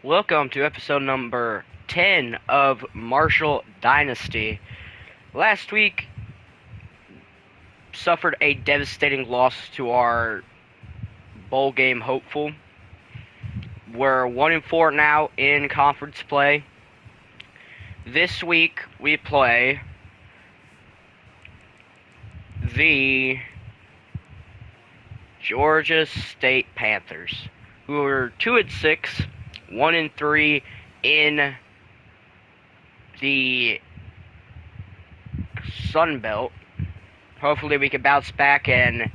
Welcome to episode number 10 of Marshall Dynasty. Last week suffered a devastating loss to our bowl game hopeful. We're 1-4 now in conference play. This week we play the Georgia State Panthers, who are 2-6, 1-3 in the Sun Belt. Hopefully we can bounce back, and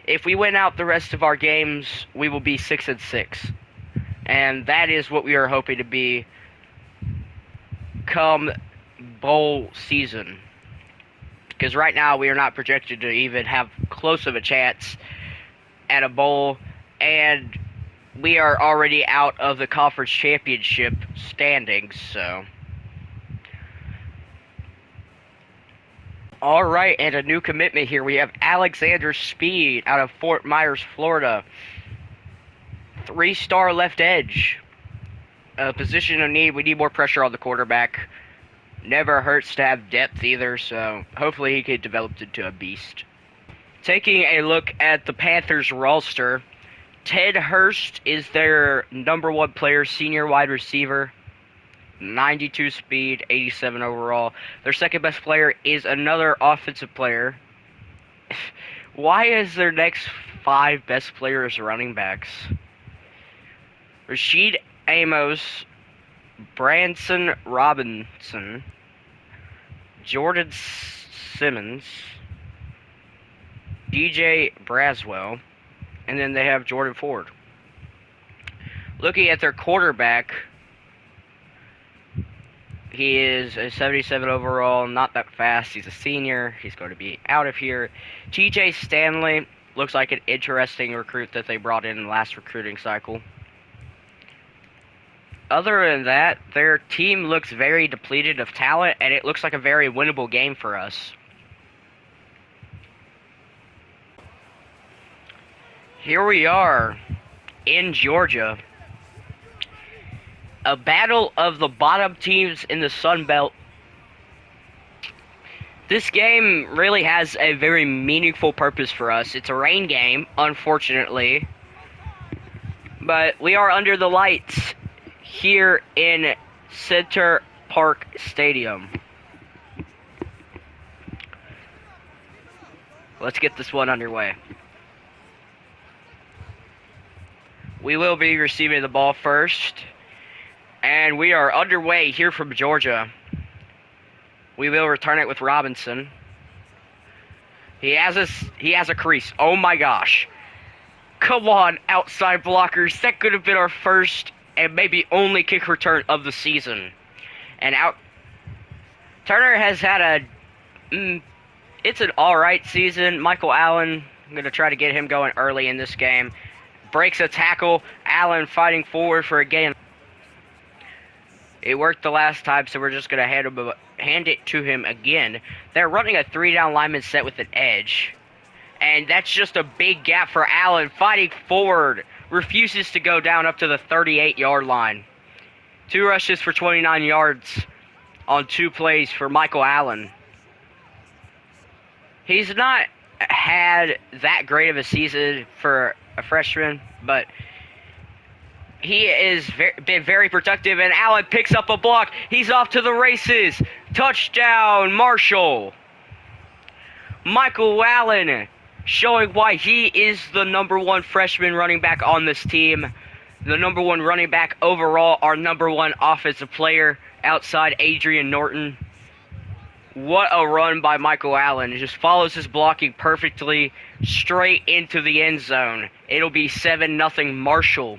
if we win out the rest of our games, we will be 6-6. And that is what we are hoping to be come bowl season. Because right now we are not projected to even have close of a chance at a bowl, and we are already out of the conference championship standings, so. Alright, and a new commitment here. We have Alexander Speed out of Fort Myers, Florida. 3-star left edge. A position of need. We need more pressure on the quarterback. Never hurts to have depth either, so hopefully he can develop into a beast. Taking a look at the Panthers roster, Ted Hurst is their number one player, senior wide receiver. 92 speed, 87 overall. Their second best player is another offensive player. Why is their next 5 best players running backs? Rashid Amos, Branson Robinson, Jordan Simmons, DJ Braswell, and then they have Jordan Ford. Looking at their quarterback, he is a 77 overall, not that fast. He's a senior. He's going to be out of here. TJ Stanley looks like an interesting recruit that they brought in the last recruiting cycle. Other than that, their team looks very depleted of talent, and it looks like a very winnable game for us. Here we are in Georgia. A battle of the bottom teams in the Sun Belt. This game really has a very meaningful purpose for us. It's a rain game, unfortunately. But we are under the lights here in Center Park Stadium. Let's get this one underway. We will be receiving the ball first. And we are underway here from Georgia. We will return it with Robinson. He has a crease. Oh my gosh. Come on, outside blockers. That could have been our first and maybe only kick return of the season. And out. Turner has had it's an alright season. Michael Allen, I'm going to try to get him going early in this game. Breaks a tackle. Allen fighting forward for a gain. It worked the last time, so we're just going to hand it to him again. They're running a 3-down lineman set with an edge. And that's just a big gap for Allen. Fighting forward. Refuses to go down up to the 38-yard line. 2 rushes for 29 yards on 2 plays for Michael Allen. He's not had that great of a season for a freshman, but he has been very productive, and Allen picks up a block. He's off to the races. Touchdown, Marshall. Michael Allen showing why he is the number 1 freshman running back on this team. The number 1 running back overall, our number 1 offensive player outside Adrian Norton. What a run by Michael Allen. It just follows his blocking perfectly straight into the end zone. It'll be 7-0 Marshall.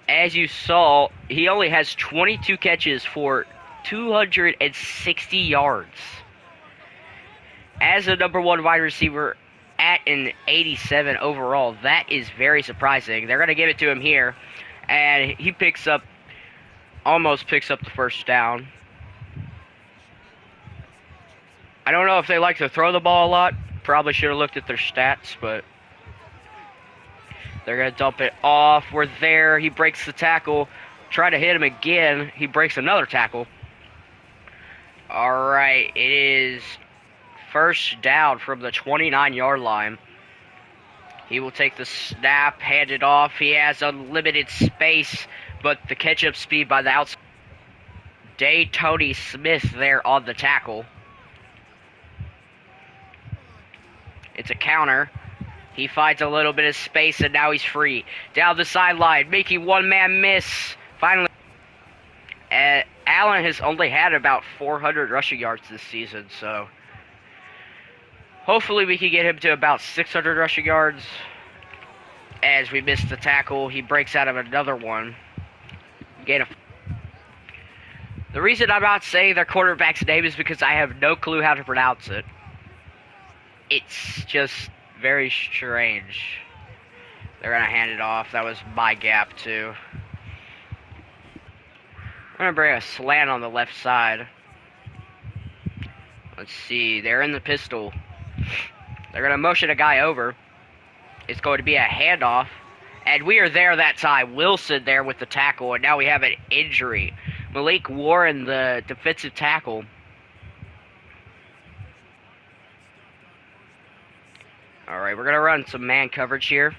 As you saw, he only has 22 catches for 260 yards. As a number 1 wide receiver at an 87 overall, that is very surprising. They're going to give it to him here, and he almost picks up the first down. I don't know if they like to throw the ball a lot. Probably should have looked at their stats, but They're going to dump it off. We're there. He breaks the tackle. Try to hit him again. He breaks another tackle. All right, it is first down from the 29-yard line. He will take the snap, hand it off. He has unlimited space, but the catch-up speed by the outside. Tony Smith there on the tackle. It's a counter. He finds a little bit of space, and now he's free. Down the sideline, making one-man miss. Finally, Allen has only had about 400 rushing yards this season, so hopefully we can get him to about 600 rushing yards. As we miss the tackle, he breaks out of another one. The reason I'm not saying their quarterback's name is because I have no clue how to pronounce it. It's just very strange. They're going to hand it off. That was my gap, too. I'm going to bring a slant on the left side. Let's see. They're in the pistol. They're going to motion a guy over. It's going to be a handoff. And we are there that time. Wilson there with the tackle. And now we have an injury. Malik Warren, the defensive tackle. Alright, we're going to run some man coverage here.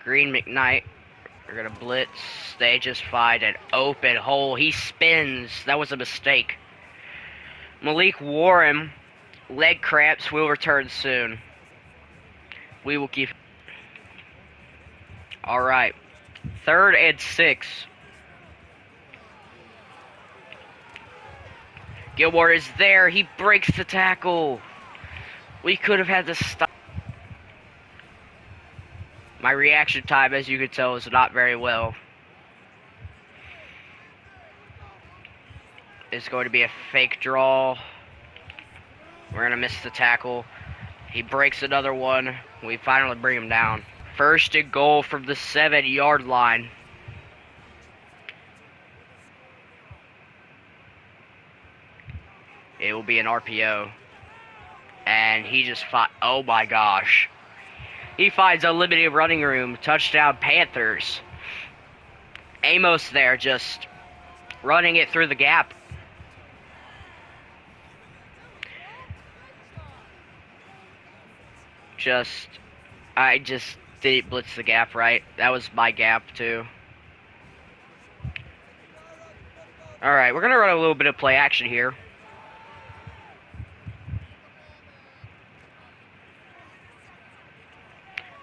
Green McKnight. We're going to blitz. They just find an open hole. He spins. That was a mistake. Malik Warren, leg cramps, will return soon. We will keep... Alright. 3rd and 6. Gilmore is there. He breaks the tackle. We could have had to stop. My reaction time, as you can tell, is not very well. It's going to be a fake draw. We're going to miss the tackle. He breaks another one. We finally bring him down. 1st and goal from the 7-yard line. It will be an RPO. And he just fought. Oh my gosh. He finds unlimited running room. Touchdown Panthers. Amos there just running it through the gap. I just didn't blitz the gap right. That was my gap too. Alright, we're going to run a little bit of play action here.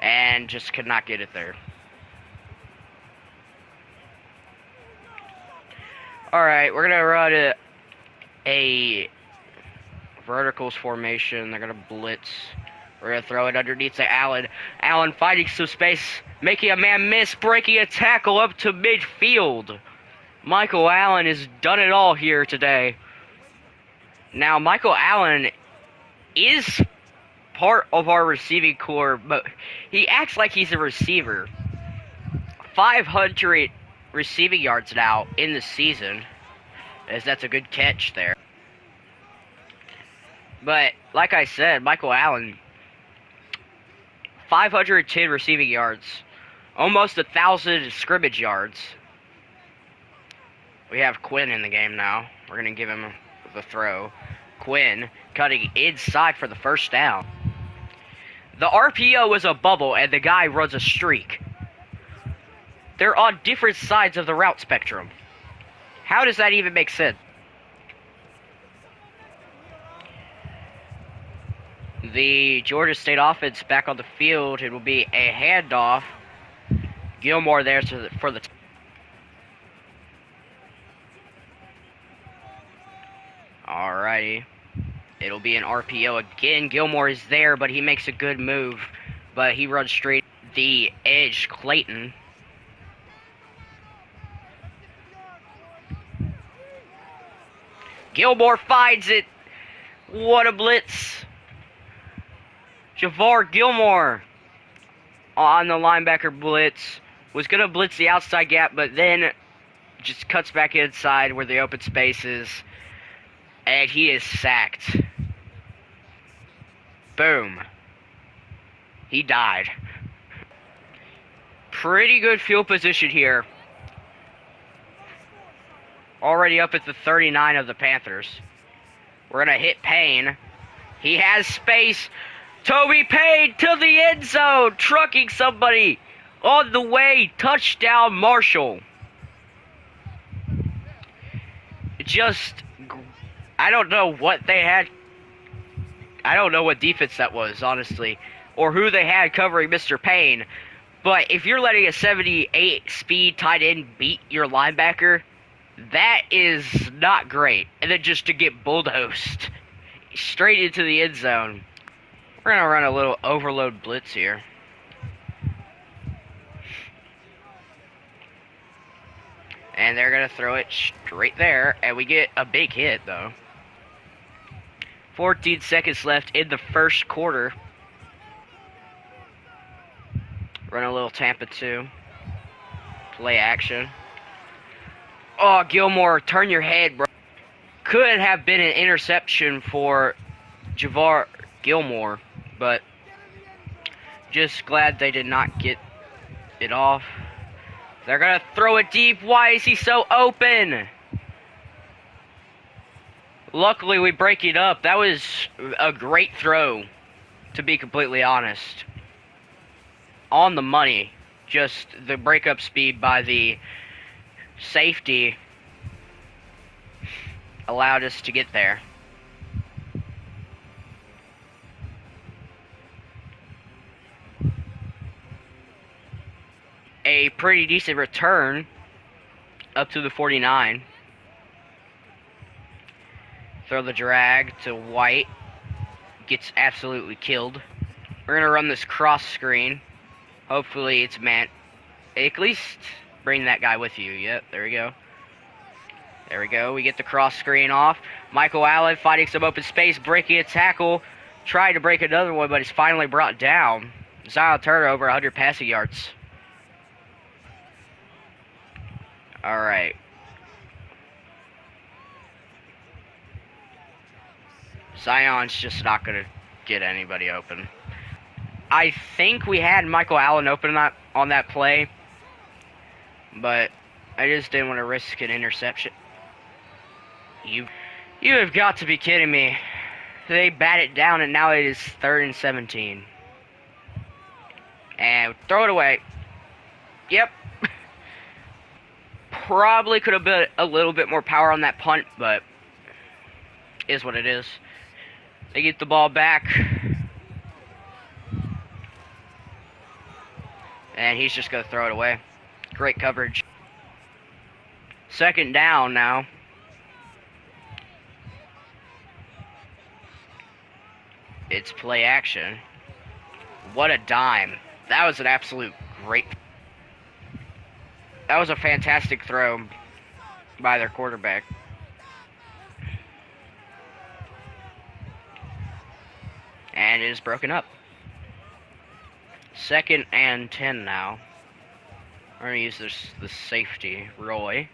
And just could not get it there. Alright, we're going to run a verticals formation. They're going to blitz. We're going to throw it underneath to Allen. Allen finding some space, making a man miss, breaking a tackle up to midfield. Michael Allen has done it all here today. Now, Michael Allen is part of our receiving core, but he acts like he's a receiver. 500 receiving yards now in the season, as that's a good catch there. But, like I said, Michael Allen, 510 receiving yards, almost 1,000 scrimmage yards. We have Quinn in the game now. We're going to give him the throw. Quinn cutting inside for the first down. The RPO is a bubble, and the guy runs a streak. They're on different sides of the route spectrum. How does that even make sense? The Georgia State offense back on the field. It will be a handoff. Gilmore there for the... Alrighty. It'll be an RPO again. Gilmore is there, but he makes a good move. But he runs straight the edge, Clayton. Gilmore finds it. What a blitz. Javar Gilmore on the linebacker blitz. Was going to blitz the outside gap, but then just cuts back inside where the open space is. And he is sacked. Boom. He died. pretty good field position here. Already up at the 39 of the Panthers. We're going to hit Payne. He has space. Toby Payne to the end zone. Trucking somebody on the way. Touchdown, Marshall. Just, I don't know what they had. I don't know what defense that was, honestly. Or who they had covering Mr. Payne. But if you're letting a 78 speed tight end beat your linebacker, that is not great. And then just to get bulldozed straight into the end zone. We're going to run a little overload blitz here. And they're going to throw it straight there. And we get a big hit, though. 14 seconds left in the first quarter. Run a little Tampa 2. Play action. Oh, Gilmore, turn your head, bro. Could have been an interception for Javar Gilmore, but just glad they did not get it off. They're going to throw it deep. Why is he so open? Luckily, we break it up. That was a great throw, to be completely honest. On the money. Just the breakup speed by the safety allowed us to get there. A pretty decent return up to the 49. Throw the drag to White. Gets absolutely killed. We're going to run this cross screen. Hopefully it's meant. At least bring that guy with you. Yep, there we go. There we go. We get the cross screen off. Michael Allen finding some open space, breaking a tackle. Trying to break another one, but he's finally brought down. Zion Turner over 100 passing yards. Alright. Zion's just not going to get anybody open. I think we had Michael Allen open on that play, but I just didn't want to risk an interception. You have got to be kidding me. They bat it down, and now it is 3rd and 17. And throw it away. Yep. Probably could have been a little bit more power on that punt, but is what it is. They get the ball back. And he's just going to throw it away. Great coverage. 2nd down now. It's play action. What a dime. That was an absolute great. That was a fantastic throw by their quarterback. And it is broken up. 2nd and 10 now. We're going to use the safety, Roy.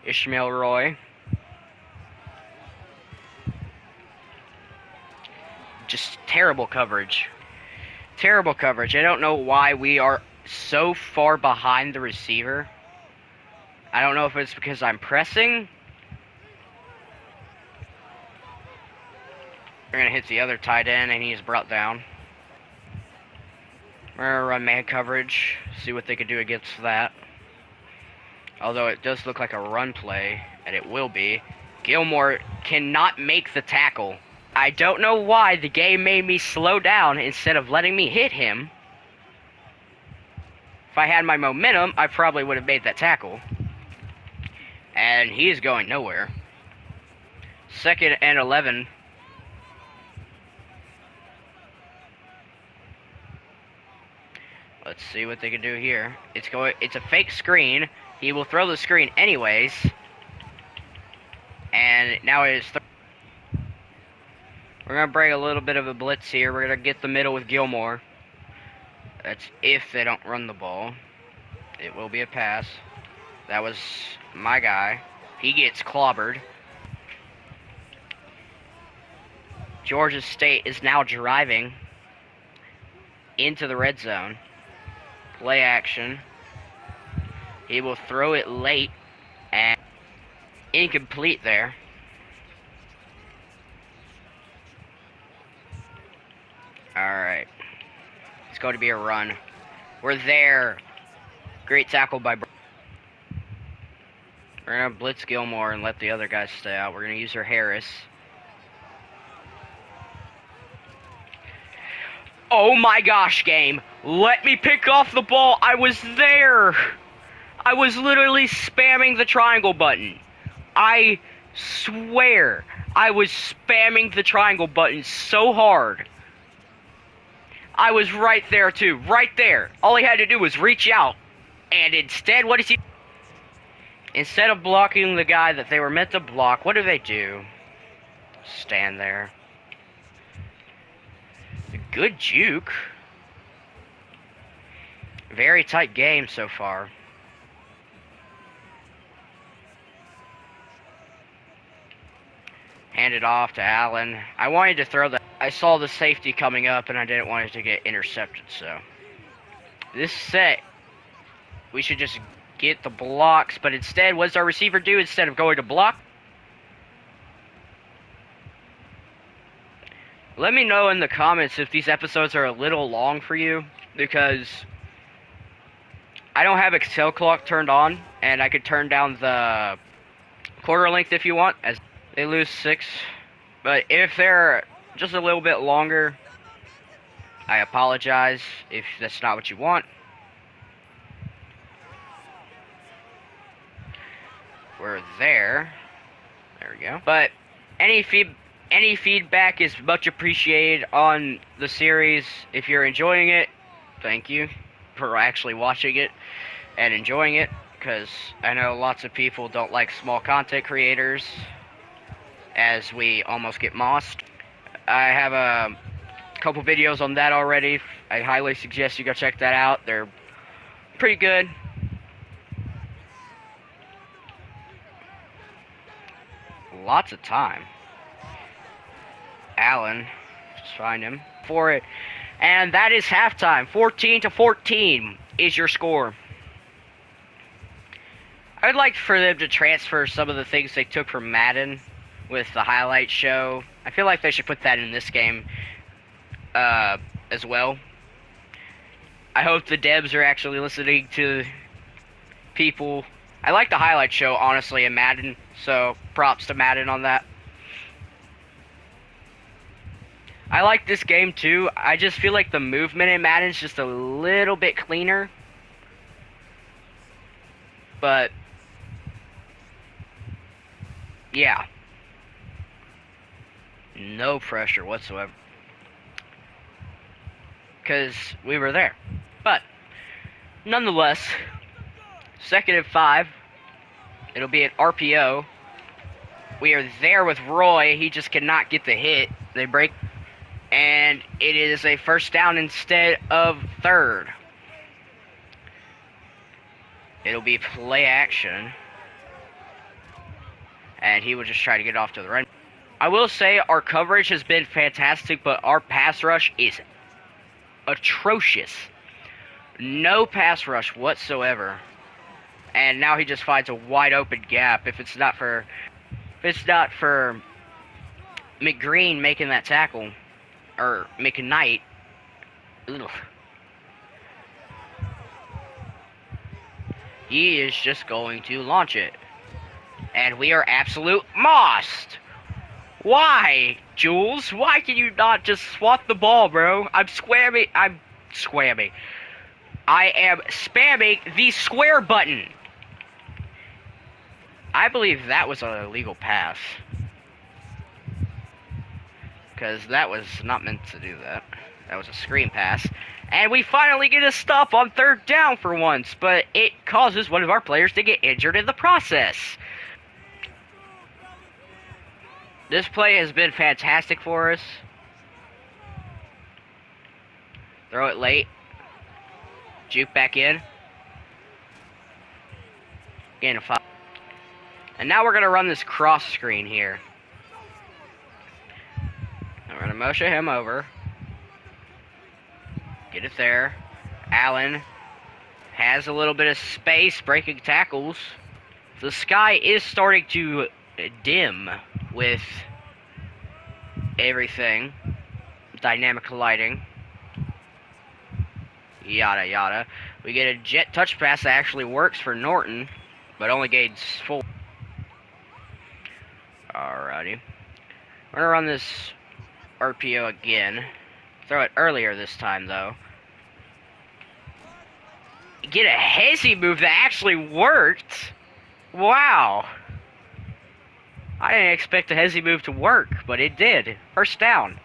Ishmael Roy. Just terrible coverage. Terrible coverage. I don't know why we are so far behind the receiver. I don't know if it's because I'm pressing. We're going to hit the other tight end, and he's brought down. We're going to run man coverage, see what they can do against that. Although it does look like a run play, and it will be. Gilmore cannot make the tackle. I don't know why the game made me slow down instead of letting me hit him. If I had my momentum, I probably would have made that tackle. And he is going nowhere. 2nd and 11. Let's see what they can do here. It's a fake screen. He will throw the screen anyways. And now it is. We're going to bring a little bit of a blitz here. We're going to get the middle with Gilmore. That's if they don't run the ball. It will be a pass. That was my guy. He gets clobbered. Georgia State is now driving into the red zone. Play action. He will throw it late and incomplete there. Alright. It's going to be a run. We're there. Great tackle by... We're going to blitz Gilmore and let the other guys stay out. We're going to use our Harris. Oh my gosh, game. Let me pick off the ball. I was there. I was literally spamming the triangle button. I swear. I was spamming the triangle button so hard. I was right there too. Right there. All he had to do was reach out. And instead, what does he... Instead of blocking the guy that they were meant to block, what do? Stand there. Good juke. Very tight game so far. Hand it off to Allen. I wanted to throw that. I saw the safety coming up and I didn't want it to get intercepted, so. This set, we should just get the blocks, but instead, what does our receiver do instead of going to block? Let me know in the comments if these episodes are a little long for you, because I don't have Excel clock turned on, and I could turn down the quarter length if you want, as they lose 6. But if they're just a little bit longer, I apologize if that's not what you want. We're there. There we go. But any feedback is much appreciated on the series. If you're enjoying it, thank you for actually watching it and enjoying it, because I know lots of people don't like small content creators, as we almost get mossed. I have a couple videos on that already. I highly suggest you go check that out. They're pretty good. Lots of time. Allen, just find him for it. And that is halftime. 14-14 is your score. I'd like for them to transfer some of the things they took from Madden with the highlight show. I feel like they should put that in this game as well. I hope the devs are actually listening to people. I like the highlight show, honestly, in Madden, so props to Madden on that. I like this game too. I just feel like the movement in Madden is just a little bit cleaner. But yeah. No pressure whatsoever. Because we were there. But nonetheless, 2nd and 5. It'll be an RPO. We are there with Roy. He just cannot get the hit. They break. And it is a first down instead of 3rd. It'll be play action. And he will just try to get off to the right. I will say our coverage has been fantastic, but our pass rush is atrocious. No pass rush whatsoever. And now he just finds a wide open gap. If it's not for McGreen making that tackle, or McKnight. Ugh. He is just going to launch it. And we are absolute mossed. Why, Jules? Why can you not just swat the ball, bro? I'm spamming the square button. I believe that was an illegal pass. Because that was not meant to do that. That was a screen pass. And we finally get a stop on 3rd down for once, but it causes one of our players to get injured in the process. This play has been fantastic for us. Throw it late. Juke back in. Gain a 5. And now we're going to run this cross screen here. We're going to motion him over. Get it there. Allen. Has a little bit of space, breaking tackles. The sky is starting to dim with everything. Dynamic lighting. Yada yada. We get a jet touch pass that actually works for Norton, but only gains 4. Alrighty. We're gonna run this RPO again. Throw it earlier this time, though. Get a hezzy move that actually worked. Wow. I didn't expect a hezzy move to work, but it did. First down.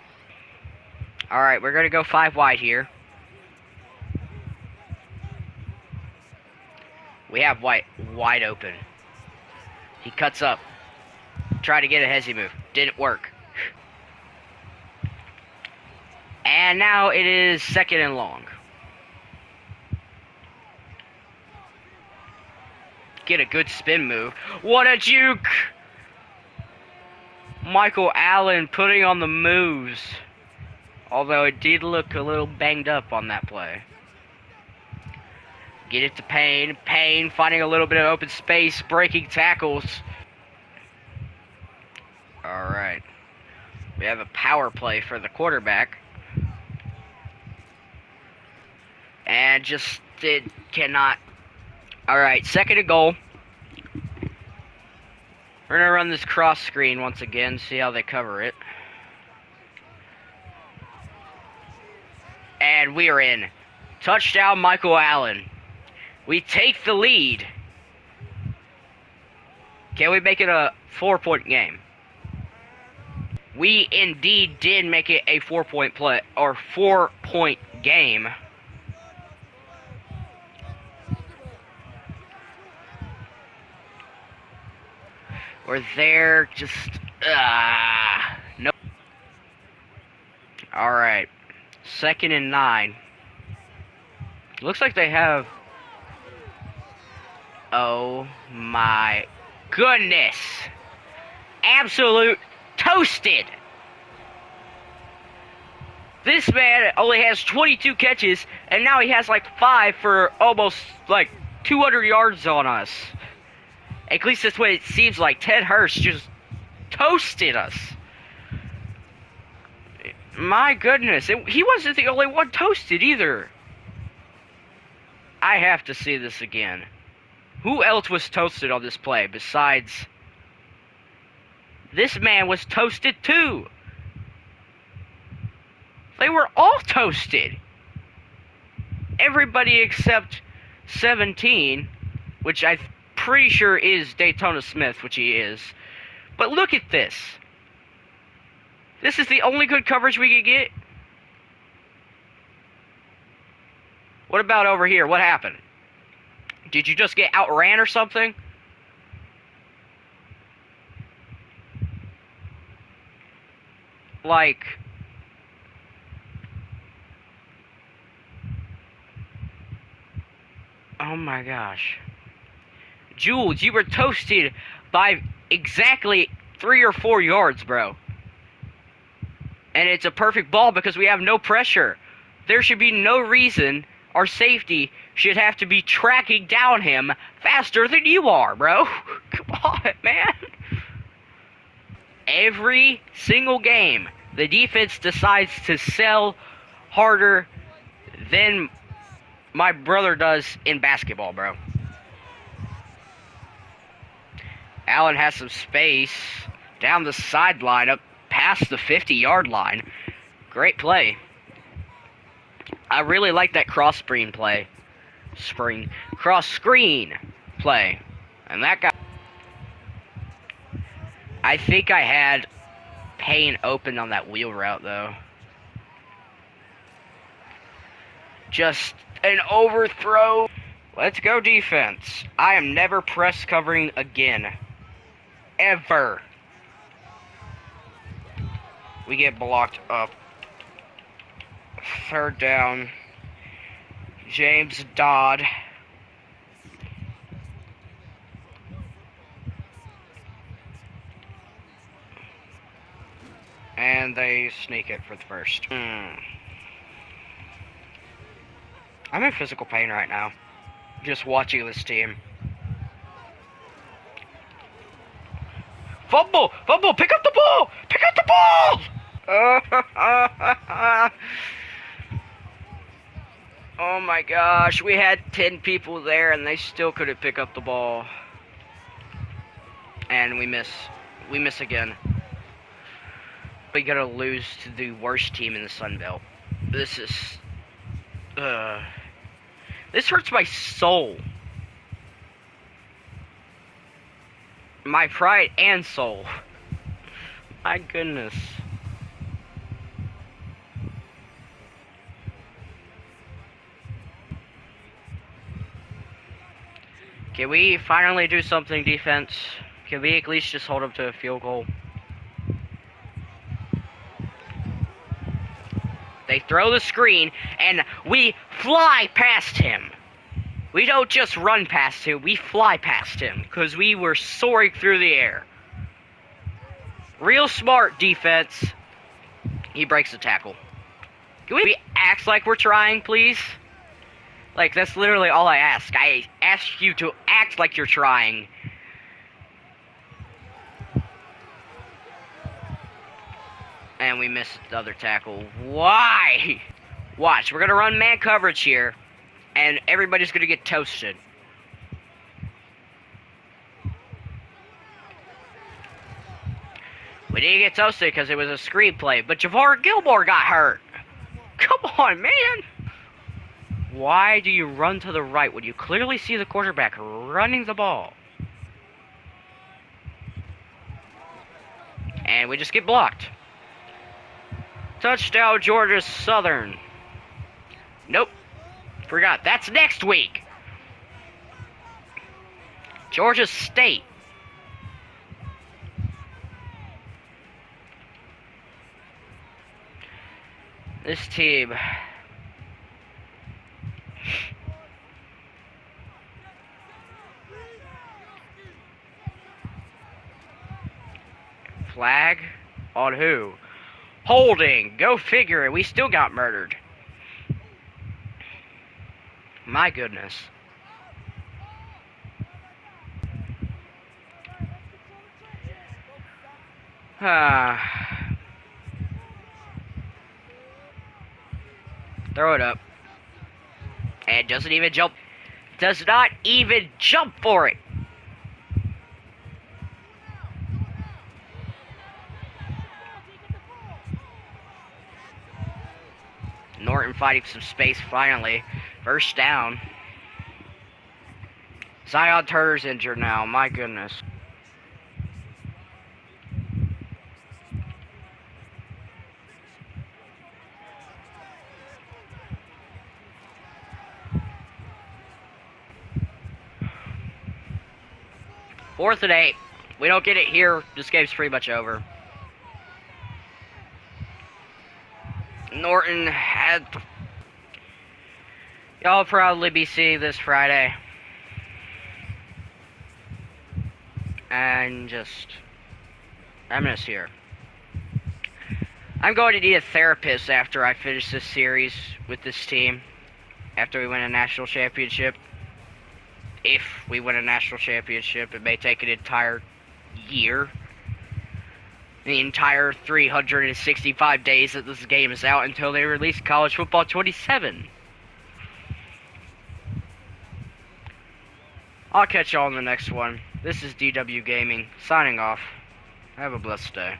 Alright, we're gonna go 5 wide here. We have White wide open. He cuts up. Try to get a hezzy move. Didn't work. And now it is 2nd and long. Get a good spin move. What a juke! Michael Allen putting on the moves. Although it did look a little banged up on that play. Get it to Payne. Payne finding a little bit of open space, breaking tackles. Alright. We have a power play for the quarterback. And just it cannot. Alright, 2nd and goal. We're going to run this cross screen once again, see how they cover it. And we are in. Touchdown, Michael Allen. We take the lead. Can we make it a 4-point game? We indeed did make it a 4-point play, or 4-point game. We're there, just, nope. Alright, 2nd and 9. Looks like they have, oh my goodness. Absolute toasted. This man only has 22 catches, and now he has like 5 for almost like 200 yards on us. At least that's what it seems like. Ted Hurst just toasted us. My goodness. He wasn't the only one toasted either. I have to see this again. Who else was toasted on this play besides... This man was toasted too. They were all toasted. Everybody except 17, which I'm pretty sure is Daytona Smith, which he is. But look at this. This is the only good coverage we could get. What about over here? What happened? Did you just get outran or something? Like... Oh my gosh. Jules, you were toasted by exactly 3 or 4 yards, bro. And it's a perfect ball because we have no pressure. There should be no reason our safety should have to be tracking down him faster than you are, bro. Come on, man. Every single game, the defense decides to sell harder than my brother does in basketball, bro. Allen has some space down the sideline up past the 50-yard line. Great play. I really like that cross screen play. Cross screen play. And that guy... I think I had Payne open on that wheel route, though. Just an overthrow. Let's go defense. I am never press covering again. Ever. We get blocked up. 3rd down. James Dodd. And they sneak it for the first. I'm in physical pain right now. just watching this team. Fumble! Fumble! Pick up the ball! Pick up the ball! Oh my gosh, we had 10 people there and they still couldn't pick up the ball. And we miss. We miss again. We gotta lose to the worst team in the Sun Belt. This is... this hurts my soul. My pride and soul. My goodness. Can we finally do something, defense? Can we at least just hold up to a field goal? They throw the screen, and we fly past him. We don't just run past him, we fly past him, because we were soaring through the air. Real smart defense. He breaks the tackle. Can we act like we're trying, please? Like, that's literally all I ask. I ask you to act like you're trying. And we missed the other tackle. Why? Watch, we're gonna run man coverage here, and everybody's gonna get toasted. We didn't get toasted because it was a screenplay, but Javar Gilmore got hurt. Come on, man. Why do you run to the right when you clearly see the quarterback running the ball? And we just get blocked. Touchdown, Georgia Southern. Nope. Forgot. That's next week. Georgia State. This team. Flag? On who? Holding. Go figure it. We still got murdered. My goodness. Throw it up. And doesn't even jump. Does not even jump for it. Norton fighting some space finally. First down. Zion Turner's injured now. My goodness. Fourth and 8. We don't get it here. This game's pretty much over. Norton had... Y'all probably be seeing this Friday. And just... I'm gonna see her. I'm going to need a therapist after I finish this series with this team. After we win a national championship. If we win a national championship, it may take an entire year. The entire 365 days that this game is out until they release College Football 27. I'll catch y'all in the next one. This is DW Gaming, signing off. Have a blessed day.